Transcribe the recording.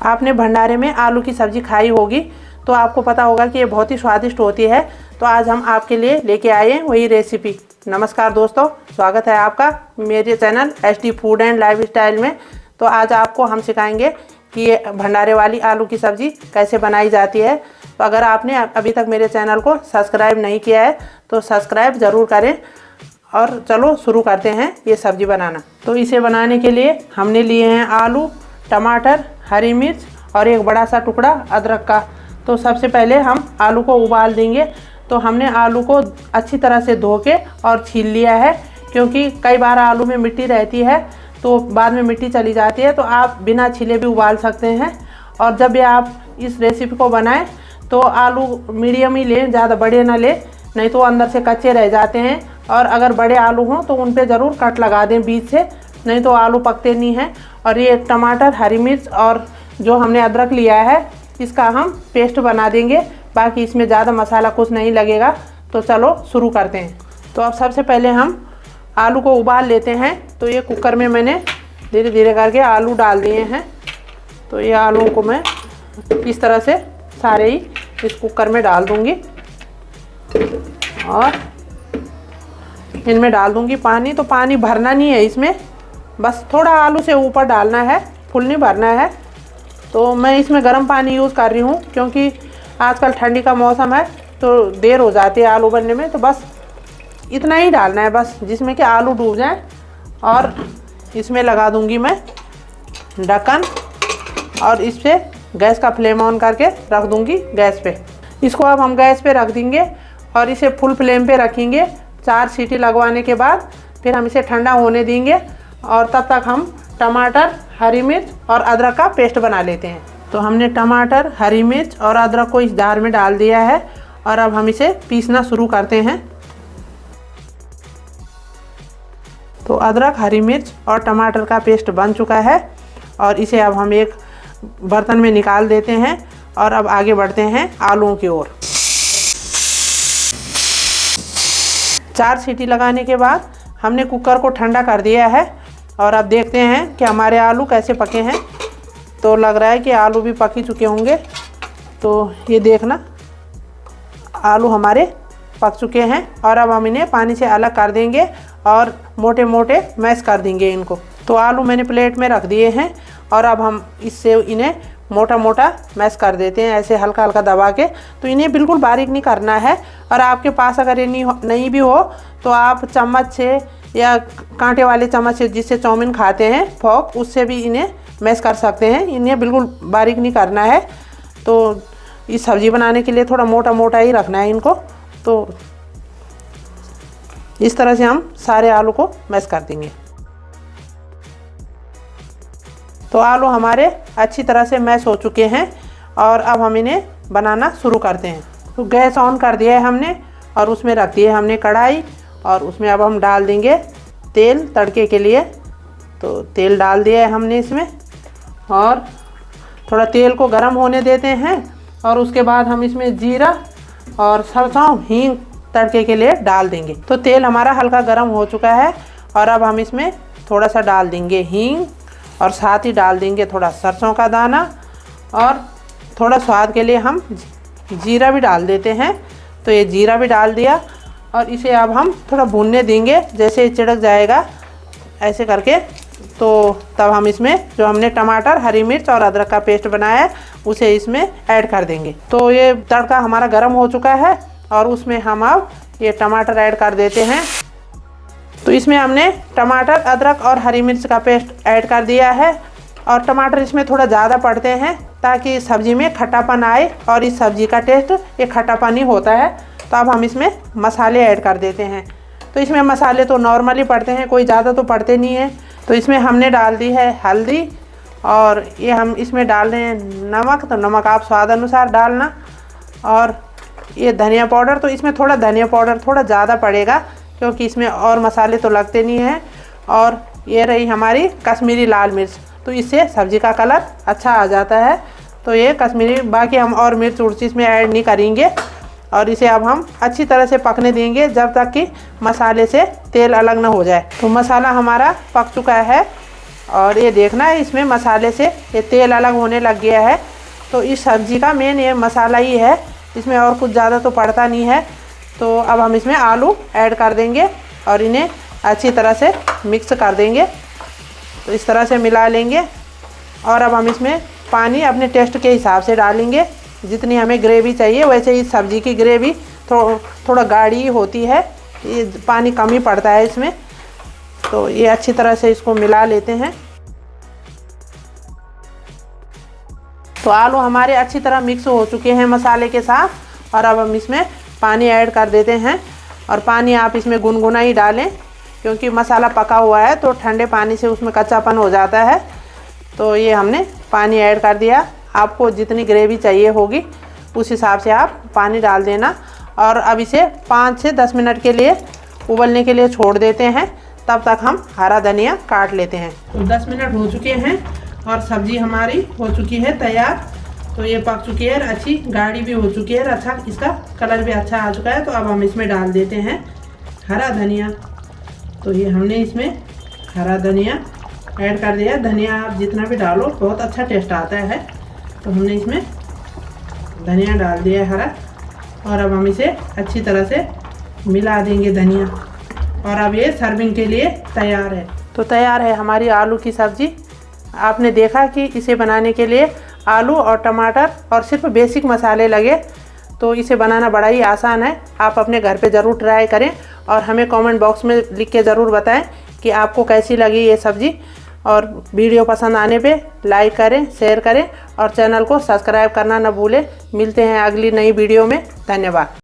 आपने भंडारे में आलू की सब्ज़ी खाई होगी तो आपको पता होगा कि ये बहुत ही स्वादिष्ट होती है। तो आज हम आपके लिए लेके आए हैं वही रेसिपी। नमस्कार दोस्तों, स्वागत है आपका मेरे channel SD food and lifestyle में। तो आज आपको हम सिखाएंगे कि ये भंडारे वाली आलू की सब्ज़ी कैसे बनाई जाती है। तो अगर आपने अभी तक मेरे चैनल को सब्सक्राइब नहीं किया है तो सब्सक्राइब ज़रूर करें। और चलो शुरू करते हैं ये सब्ज़ी बनाना। तो इसे बनाने के लिए हमने लिए हैं आलू, टमाटर, हरी मिर्च और एक बड़ा सा टुकड़ा अदरक का। तो सबसे पहले हम आलू को उबाल देंगे। तो हमने आलू को अच्छी तरह से धो के और छील लिया है, क्योंकि कई बार आलू में मिट्टी रहती है तो बाद में मिट्टी चली जाती है। तो आप बिना छीले भी उबाल सकते हैं। और जब भी आप इस रेसिपी को बनाएं तो आलू मीडियम ही लें, ज़्यादा बड़े ना लें, नहीं तो अंदर से कच्चे रह जाते हैं। और अगर बड़े आलू हों तो उन पे ज़रूर कट लगा दें बीच से, नहीं तो आलू पकते नहीं हैं। और ये टमाटर, हरी मिर्च और जो हमने अदरक लिया है इसका हम पेस्ट बना देंगे। बाकी इसमें ज़्यादा मसाला कुछ नहीं लगेगा। तो चलो शुरू करते हैं। तो अब सबसे पहले हम आलू को उबाल लेते हैं। तो ये कुकर में मैंने धीरे धीरे करके आलू डाल दिए हैं। तो ये आलू को मैं इस तरह से सारे ही इस कुकर में डाल दूँगी और इनमें डाल दूँगी पानी। तो पानी भरना नहीं है इसमें, बस थोड़ा आलू से ऊपर डालना है, फुल नहीं भरना है। तो मैं इसमें गर्म पानी यूज़ कर रही हूँ, क्योंकि आजकल ठंडी का मौसम है तो देर हो जाती है आलू बनने में। तो बस इतना ही डालना है, बस जिसमें कि आलू डूब जाए। और इसमें लगा दूँगी मैं ढक्कन और इस पर गैस का फ्लेम ऑन करके रख दूँगी गैस पे। इसको अब हम गैस पे रख देंगे और इसे फुल फ्लेम पे रखेंगे। 4 सीटी लगवाने के बाद फिर हम इसे ठंडा होने देंगे और तब तक हम टमाटर, हरी मिर्च और अदरक का पेस्ट बना लेते हैं। तो हमने टमाटर, हरी मिर्च और अदरक को इस जार में डाल दिया है और अब हम इसे पीसना शुरू करते हैं। तो अदरक, हरी मिर्च और टमाटर का पेस्ट बन चुका है और इसे अब हम एक बर्तन में निकाल देते हैं और अब आगे बढ़ते हैं आलूओं की ओर। 4 सीटी लगाने के बाद हमने कुकर को ठंडा कर दिया है और अब देखते हैं कि हमारे आलू कैसे पके हैं। तो लग रहा है कि आलू भी पक ही चुके होंगे। तो ये देखना, आलू हमारे पक चुके हैं और अब हम इन्हें पानी से अलग कर देंगे और मोटे मोटे मैश कर देंगे इनको। तो आलू मैंने प्लेट में रख दिए हैं और अब हम इससे इन्हें मोटा मोटा मैश कर देते हैं, ऐसे हल्का हल्का दबा के। तो इन्हें बिल्कुल बारीक नहीं करना है। और आपके पास अगर ये नहीं भी हो तो आप चम्मच से या कांटे वाले चम्मच से, जिससे चाउमीन खाते हैं फोक, उससे भी इन्हें मैश कर सकते हैं। इन्हें बिल्कुल बारीक नहीं करना है। तो इस सब्ज़ी बनाने के लिए थोड़ा मोटा मोटा ही रखना है इनको। तो इस तरह से हम सारे आलू को मैश कर देंगे। तो आलू हमारे अच्छी तरह से मैश हो चुके हैं और अब हम इन्हें बनाना शुरू करते हैं। तो गैस ऑन कर दिया है हमने और उसमें रख दिए हमने कढ़ाई और उसमें अब हम डाल देंगे तेल तड़के के लिए। तो तेल डाल दिया है हमने इसमें और थोड़ा तेल को गर्म होने देते हैं और उसके बाद हम इसमें जीरा और सरसों, हींग तड़के के लिए डाल देंगे। तो तेल हमारा हल्का गर्म हो चुका है और अब हम इसमें थोड़ा सा डाल देंगे हींग और साथ ही डाल देंगे थोड़ा सरसों का दाना और थोड़ा स्वाद के लिए हम जीरा भी डाल देते हैं। तो ये जीरा भी डाल दिया और इसे अब हम थोड़ा भूनने देंगे, जैसे चिड़क जाएगा ऐसे करके। तो तब हम इसमें जो हमने टमाटर, हरी मिर्च और अदरक का पेस्ट बनाया है उसे इसमें ऐड कर देंगे। तो ये तड़का हमारा गर्म हो चुका है और उसमें हम अब ये टमाटर ऐड कर देते हैं। तो इसमें हमने टमाटर, अदरक और हरी मिर्च का पेस्ट ऐड कर दिया है और टमाटर इसमें थोड़ा ज़्यादा पड़ते हैं ताकि सब्ज़ी में खट्टापन आए और इस सब्ज़ी का टेस्ट एक खट्टापन ही होता है। तो अब हम इसमें मसाले ऐड कर देते हैं। तो इसमें मसाले तो नॉर्मली पड़ते हैं, कोई ज़्यादा तो पड़ते नहीं हैं। तो इसमें हमने डाल दी है हल्दी और ये हम इसमें डाल रहे हैं नमक। तो नमक आप स्वाद अनुसार डालना। और ये धनिया पाउडर, तो इसमें थोड़ा धनिया पाउडर थोड़ा ज़्यादा पड़ेगा क्योंकि इसमें और मसाले तो लगते नहीं हैं। और ये रही हमारी कश्मीरी लाल मिर्च, तो इससे सब्ज़ी का कलर अच्छा आ जाता है। तो ये कश्मीरी, बाकी हम और मिर्च उर्च इसमें ऐड नहीं करेंगे। और इसे अब हम अच्छी तरह से पकने देंगे जब तक कि मसाले से तेल अलग ना हो जाए। तो मसाला हमारा पक चुका है और ये देखना है इसमें मसाले से ये तेल अलग होने लग गया है। तो इस सब्ज़ी का मेन ये मसाला ही है, इसमें और कुछ ज़्यादा तो पड़ता नहीं है। तो अब हम इसमें आलू ऐड कर देंगे और इन्हें अच्छी तरह से मिक्स कर देंगे। तो इस तरह से मिला लेंगे और अब हम इसमें पानी अपने टेस्ट के हिसाब से डालेंगे। जितनी हमें ग्रेवी चाहिए, वैसे इस सब्ज़ी की ग्रेवी थोड़ा गाढ़ी होती है, ये पानी कम ही पड़ता है इसमें। तो ये अच्छी तरह से इसको मिला लेते हैं। तो आलू हमारे अच्छी तरह मिक्स हो चुके हैं मसाले के साथ और अब हम इसमें पानी ऐड कर देते हैं। और पानी आप इसमें गुनगुना ही डालें, क्योंकि मसाला पका हुआ है तो ठंडे पानी से उसमें कच्चापन हो जाता है। तो ये हमने पानी ऐड कर दिया। आपको जितनी ग्रेवी चाहिए होगी उस हिसाब से आप पानी डाल देना। और अब इसे 5 से 10 मिनट के लिए उबलने के लिए छोड़ देते हैं। तब तक हम हरा धनिया काट लेते हैं। तो 10 मिनट हो चुके हैं और सब्ज़ी हमारी हो चुकी है तैयार। तो ये पक चुकी है, अच्छी गाढ़ी भी हो चुकी है, अच्छा इसका कलर भी अच्छा आ चुका है। तो अब हम इसमें डाल देते हैं हरा धनिया। तो ये हमने इसमें हरा धनिया ऐड कर दिया। धनिया आप जितना भी डालो बहुत अच्छा टेस्ट आता है। तो हमने इसमें धनिया डाल दिया हरा और अब हम इसे अच्छी तरह से मिला देंगे धनिया। और अब ये सर्विंग के लिए तैयार है। तो तैयार है हमारी आलू की सब्ज़ी। आपने देखा कि इसे बनाने के लिए आलू और टमाटर और सिर्फ बेसिक मसाले लगे। तो इसे बनाना बड़ा ही आसान है। आप अपने घर पे ज़रूर ट्राई करें और हमें कमेंट बॉक्स में लिख के ज़रूर बताएं कि आपको कैसी लगी ये सब्ज़ी। और वीडियो पसंद आने पे लाइक करें, शेयर करें और चैनल को सब्सक्राइब करना न भूलें। मिलते हैं अगली नई वीडियो में। धन्यवाद।